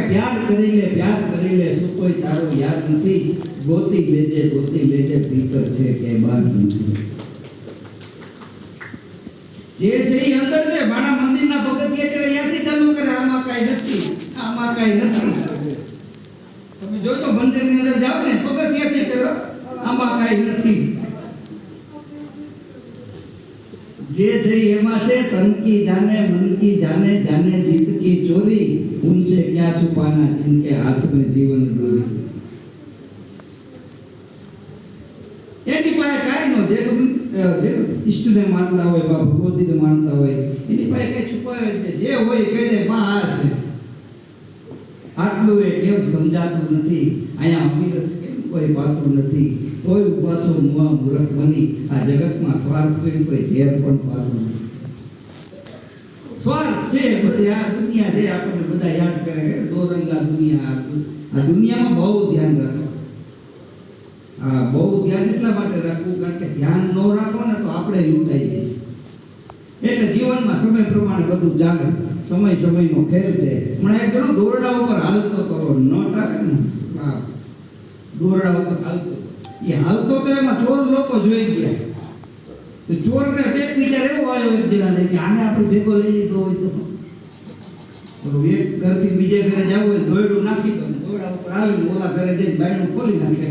પ્યાર કરી લે શું કોઈ તારો યાદ નથી, ગોતી લેજે ભીતર છે કે બહાર નથી. જે છે એ અંદર છે. મારા મંદિરના પગથિયા છે ત્યાંથી ચાલુ કરે, આમાં કાંઈ નથી. તમે જોજો મંદિરની અંદર જાઓ ને પગથિયાથી કરો, આમાં કાંઈ નથી. જે છે એમાં છે તન की जाने मन की जाने जाने जीत की चोरी, उनसे क्या छुपाना जिनके हाथ में जीवन डोरी. એની પાસે કાંઈ નો જે ઈષ્ટને માનતા હોય બા ભગવતીને માનતા હોય એની પાસે કઈ છુપાવે જે હોય કહી દે માં આ છે. આટલું એ કેમ સમજાતું નથી, અહીંયા અમીર છે કેમ કોઈ પાતું નથી, તોય ઉભા છો મુઆ મૂર્ખ બની, આ જગતમાં સ્વાર્થ કોઈ ઝેર પણ પાતું નથી. સ્વાર્થ છે બધી આ દુનિયા છે, આપણને બધા યાદ કરે કે દો રંગા દુનિયા. આ દુનિયામાં બહુ ધ્યાન રાખો. હા, બહુ ધ્યાન એટલા માટે રાખવું કારણ કે ધ્યાન ન રાખો ને તો આપણે લૂંટાઈ જઈએ. એટલે જીવનમાં સમય પ્રમાણે બધું ચાલે. સમયનો ખેલ છે. હમણાં એક ઘણો દોરડા ઉપર હાલતો કરો ન ટાકે ને, હા દોરડા ઉપર હાલતો, એ હાલતો તો એમાં ચોર લોકો જોઈ ગયા. તો ચોરને એક વિચાર એવો આવ્યો એક જણાને કે આને આપણે ભેગો લઈ લીધો હોય તો એક ઘરથી બીજે ઘરે જવું હોય દોરડું નાખી દો, દોરડા ઉપર આવી ઓલા ઘરે જઈને બાયણું ખોલી નાખે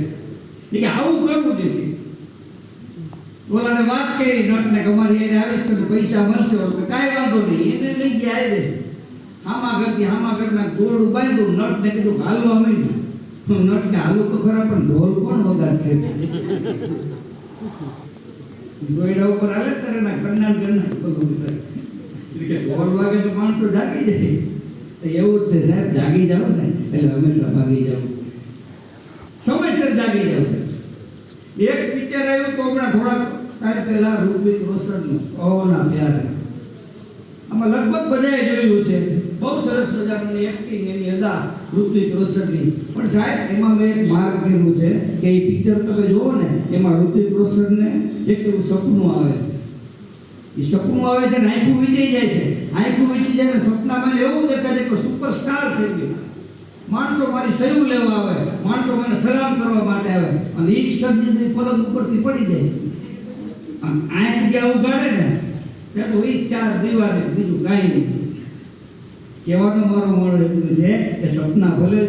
કે આવું કરવું જોઈએ. ઓલાને વાત કરી નટને કે અમારી એને આવીશ તો પૈસા મળશે, કાંઈ વાંધો નહીં, એને લઈ ગયા આવે હામા ઘરના દોરડું બાંધ્યું, નટને કીધું હાલવા માંડ્યું. નટ કે હાલું તો ખરા પણ ઢોલ કોણ વગાડશે? દોરડા ઉપર હાલે તારે ના ઘરના ઢોલ વાગે તો માણસો જાગી જાય. એવું જ છે સાહેબ, જાગી જાવ ને એટલે હંમેશા ભાગી જાવ, સમયસર જાગી જાવ. એક પિક્ચર આવ્યું તો હમણાં થોડાક ટાઈમ પહેલા ઋત્વિક રોશનનું ઓના પ્યાર. આમાં લગભગ બધાએ જોયું છે. બહુ સરસ મજાની એક્ટિંગ એની અદા ઋત્વિક રોશનની. પણ સાહેબ એમાં મેં એક માર્ક કર્યું છે કે એ પિક્ચર તમે જુઓ ને એમાં ઋત્વિક રોશનને એક એવું સપનું આવે છે. એ સપનું આવે છે ને આંખું વીંચાઈ જાય છે. આંખું વીંચાઈ જાય ને સપનામાં એવું દેખાય છે કે સુપરસ્ટાર થઈ ગયો. માણસો મારી સહી લેવા આવે, માણસો મને સલામ કરવા માટે આવે અને એક શબ્દ પલંગ ઉપરથી પડી જાય. આંખ જ્યાં ઉગાડે ને ત્યાં તો એ ચાર દિવાલે બીજું કાંઈ નહીં. કહેવાનો મારો મોડો એટલું છે કે સપના ભલે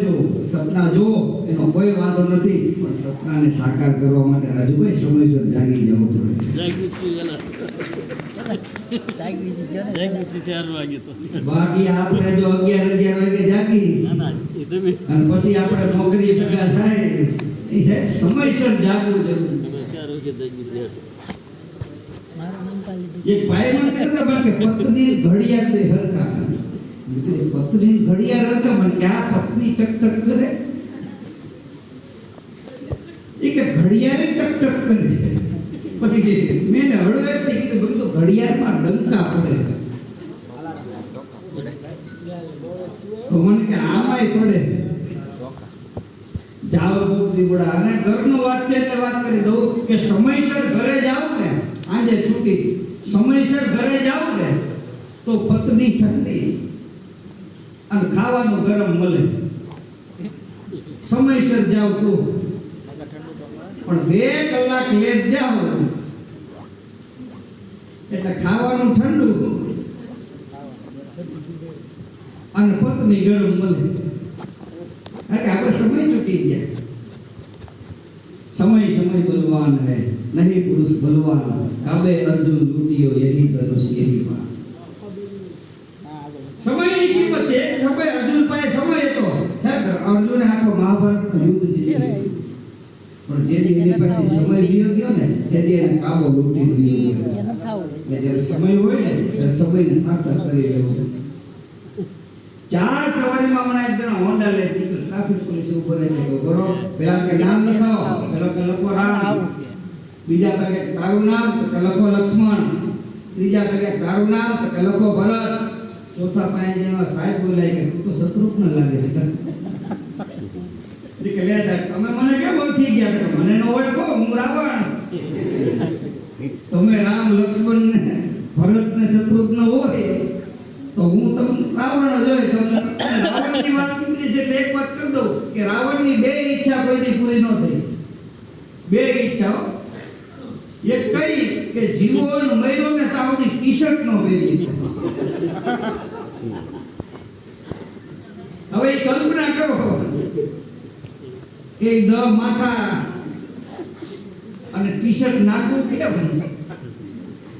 સપના જુઓ એનો કોઈ વાંધો નથી, પણ સપનાને સાકાર કરવા માટે રાજુભાઈ સમયસર જાગી જવું પડે. બાકી આપણે જો 11 વાગે જાગી અને પછી આપણે નોકરી ભેગા થાય એ સમયસર જાગવું જરૂરી. એક ભાઈ મને કહેતા હતા કે પત્ની ઘડિયાળ બે હરખા, પત્ની ઘડિયાળ હરખા, મને કે આ પત્ની ટક ટક કરે, એ કે ઘડિયાળ ટક ટક કરે. પછી મેં હળવેથી કીધું બધું તો ઘડિયાળમાં ડંકા પડે. તો મને કે આમાંય પડે. જાવ બુદ્ધિ બડા. અને ઘરનું વાત છે એટલે વાત કરી દઉં કે સમયસર ઘરે જાવ ને, આજે છૂટી સમયસર ઘરે જાવ ને તો પત્ની ઠંડી અને ખાવાનું ગરમ મળે. સમયસર જાવ તો, પણ 2 કલાક લેટ જાવ એટલે ખાવાનું ઠંડુ અને પત્ની ગરમ મળે. એટલે આપણે સમય ચૂકી ગયા. સમય બલવાન હૈ નહીં પુરુષ બલવાન, કાબે અર્જુન લૂટિયો યહી ધનુષ યહી બાણ. સમયની કિંમત છે. ખબર અર્જુન પાસે સમય હતો સાહેબ, અર્જુને આખો મહાભારતનું યુદ્ધ જીત્યું. પણ જેથી એની પાસે સમય ગયો ને તેથી એને કાબો લૂંટી ગયો. જ્યારે સમય હોય ને ત્યારે સમયને સાકાર કરી લેવો. 4 સવારીમાં મને એક જણા હોન્ડા લઈ દીધું. ટ્રાફિક પોલીસ ઉપર એટલે બરો પેલા કે નામ લખાવો, પેલો કે લખો રામ, બીજા કે તારું નામ તો કે લખો લક્ષ્મણ, ત્રીજા કે તારું નામ તો કે લખો ભરત, ચોથા પાસે જેવા સાહેબ બોલાય કે તું તો શત્રુઘ્ન લાગે છે. કે લે સાહેબ તમે મને કેમ ઓળખી ગયા? કે મને નો ઓળખો, હું રાવણ. તમે રામ લક્ષ્મણ ને ભરત ને શત્રુઘ્ન હોય તો હું તમને રાવણ જોઈ તમને રાવણની વાત નીકળી છે એટલે એક વાત કરી દઉં કે રાવણની બે ઈચ્છા કોઈની પૂરી ન થઈ. બે ઈચ્છાઓ. એક કઈ કે જીવન મર્યો ને ત્યાં સુધી ટી-શર્ટ નો પહેરી. હવે એ કલ્પના કરો કે દ માથા અને ટી-શર્ટ નાખવું કેમ,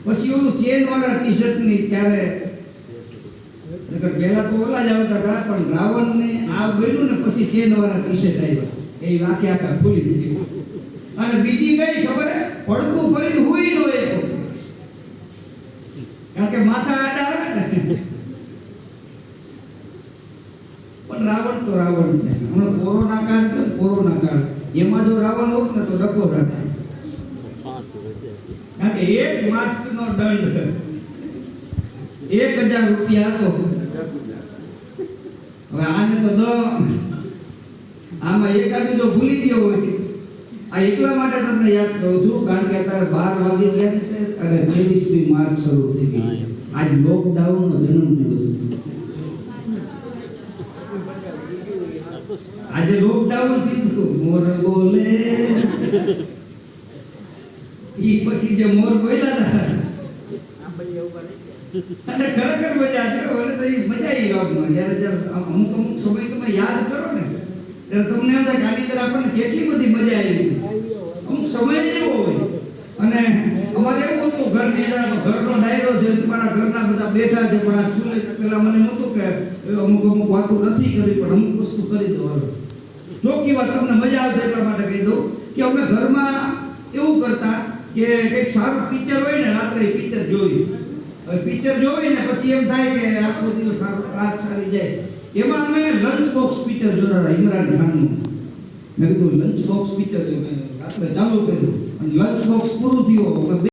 પછી ઓલું ચેન વાળા ટી-શર્ટ ની ત્યારે પહેલા તો ઓલા જ આવતા હતા પણ રાવણને આ બન્યું ને પછી ચેન વાળા ટી-શર્ટ આવ્યા એ વાક્ય આખા ખુલી દીધી. અને બીજી કઈ ખબર હે, પડખું ફરીને હુઈ નો એક, કારણ કે માથા આડા આવે ને. પણ રાવણ તો રાવણ છે. હમણાં કોરોના કાળ છે, કોરોના કાળ એમાં જો રાવણ હોત ને તો ડખો થાય, કારણ કે એક માસ્ક નો દંડ 1000 રૂપિયા હતો. હવે આને તો આમાં એકાદું જો ભૂલી ગયો હોય, આ એટલા માટે તમને યાદ કરું છું કારણ કે અત્યારે 12 વાગી ગયા છે અને 23મી માર્ચ શરૂ થઈ ગઈ. આજ લોકડાઉન નો જન્મદિવસ છે. આજે લોકડાઉન થયું મોર બોલે ઈ પછી જે મોર બોલ્યા હતા અને ખરેખર મજા છે. મને તો ઈ મજા આવી ગામમાં જ્યારે અમુક સમય તમે યાદ કરો ને ત્યારે તમને એમ થાય ગાડી અંદર આપણને કેટલી બધી મજા આવી. અમુક સમય જ એવો હોય. અને અમારે એવું હતું ઘરની અંદર ઘરનો ડાયરો છે, મારા ઘરના બધા બેઠા છે પણ આ ચૂલે પેલા મને નહોતું કે અમુક વાતો નથી કરી પણ અમુક વસ્તુ કરી દેવાનું. ચોખ્ખી વાત તમને મજા આવશે એટલા માટે કહી દઉં કે અમે ઘરમાં એવું કરતા કે કંઈક સારું પિક્ચર હોય ને રાત્રે પિક્ચર જોઈ. હવે પિક્ચર જોઈ ને પછી એમ થાય કે આખો દિવસ રાત સારી જાય. એમાં અમે લંચ બોક્સ પિક્ચર જોતા હતા ઇમરાન ખાનનું. મેં કીધું લંચ બોક્સ પિક્ચર રાત્રે ચાલુ કર્યું અને લંચ બોક્સ પૂરું થયું.